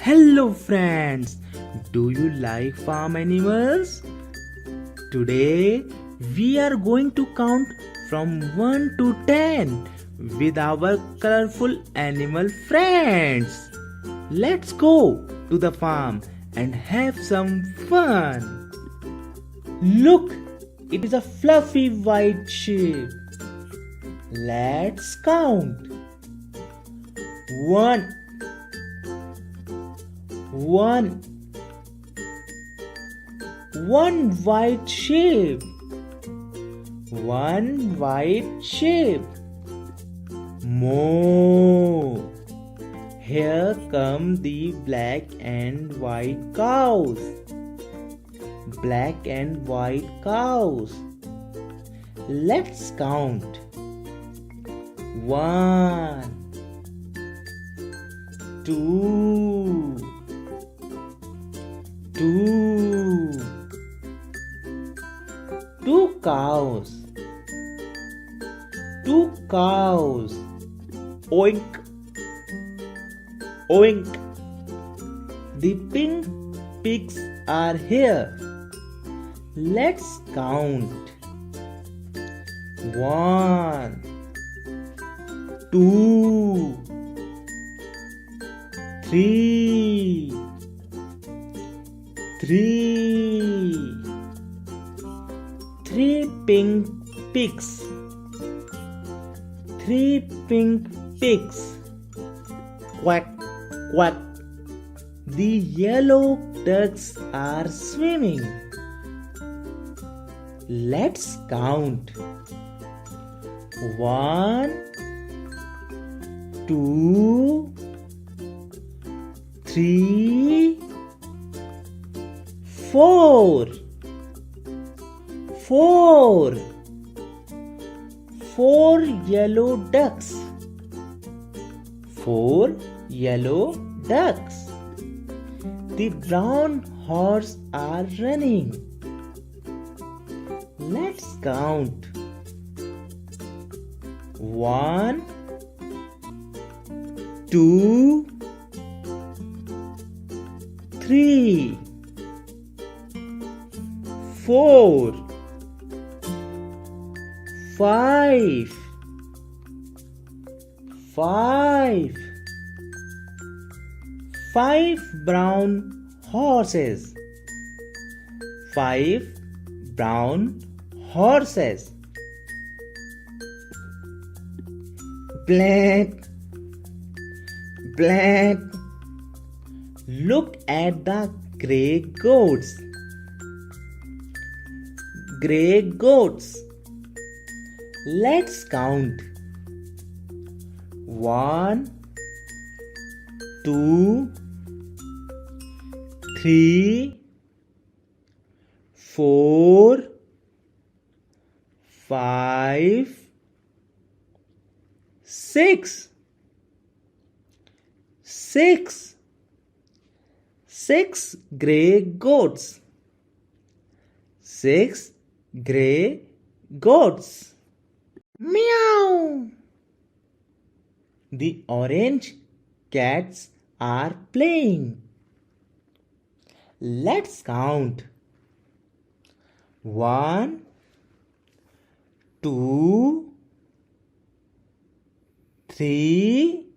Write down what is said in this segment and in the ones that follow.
Hello friends, do you like farm animals? Today we are going to count from 1 to 10 with our colorful animal friends. Let's go to the farm and have some fun. Look, it is a fluffy white sheep. Let's count. 1 1 One white sheep. One white sheep. Moo. Here come the black and white cows. Black and white cows. Let's count. 1 2 Two cows. Two cows. Oink. Oink. The pink pigs are here. Let's count. 1 2 3 Three pink pigs. Three pink pigs. Quack, quack. The yellow ducks are swimming. Let's count. 1 2 3 4 Four yellow ducks. 4 yellow ducks. The brown horse are running. Let's count. 1 2 3 4 5 brown horses. 5 brown horses. Blank, blank. Look at the grey goats. Grey goats. Let's count. 1 2 3 4 5 6 grey goats. 6 grey goats. Meow. The orange cats are playing. Let's count. 1 2 3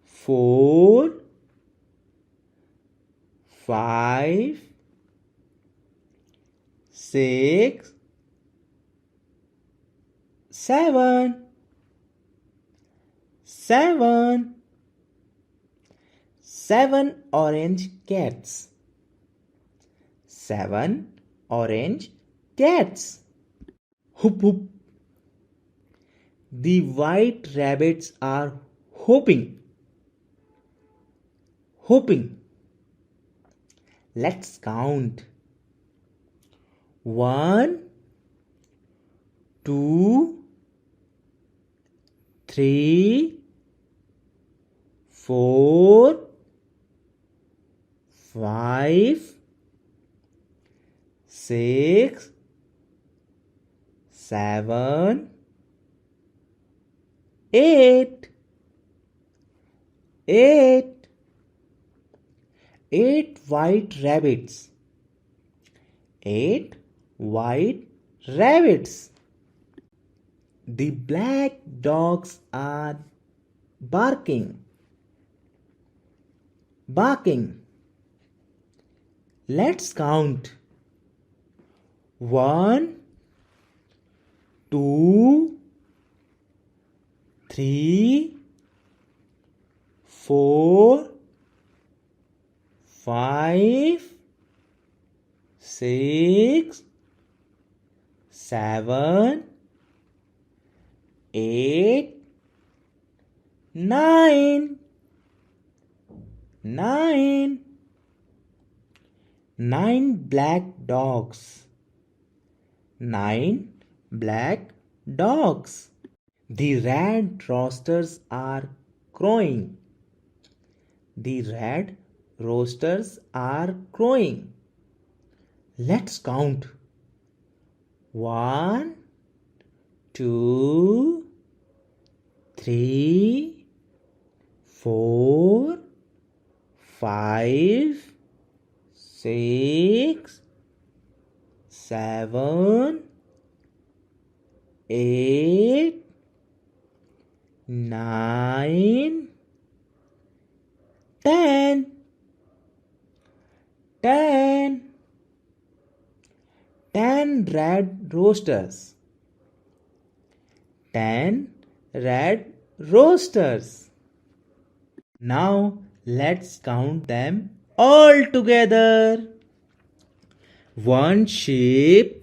4 5 6 7 orange cats. 7 orange cats. Hoop hoop. The white rabbits are hopping. Let's count. 1 2 3 4 5 6 7 8 8 white rabbits. 8 white rabbits. The black dogs are barking. Barking. Let's count. 1, 2, 3, 4, 5, 6, 7, 8, 9. 9 black dogs. 9 black dogs. The red roosters are crowing. The red roosters are crowing. Let's count. 1, 2, 3, 4, 5, 6, 7, 8, 9, 10. 10 red roosters. 10 red roosters. Now let's count them all together. 1 sheep,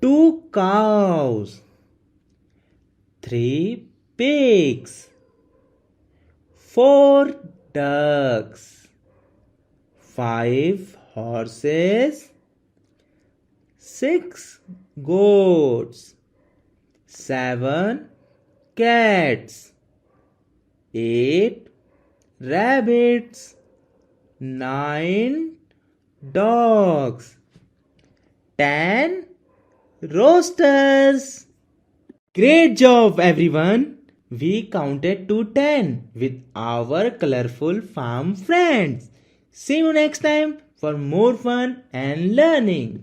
2 cows, 3 pigs, 4 ducks, 5 horses, 6 goats, 7 cats, 8 rabbits, 9 dogs, 10 roosters. Great job, everyone! We counted to 10 with our colorful farm friends. See you next time for more fun and learning.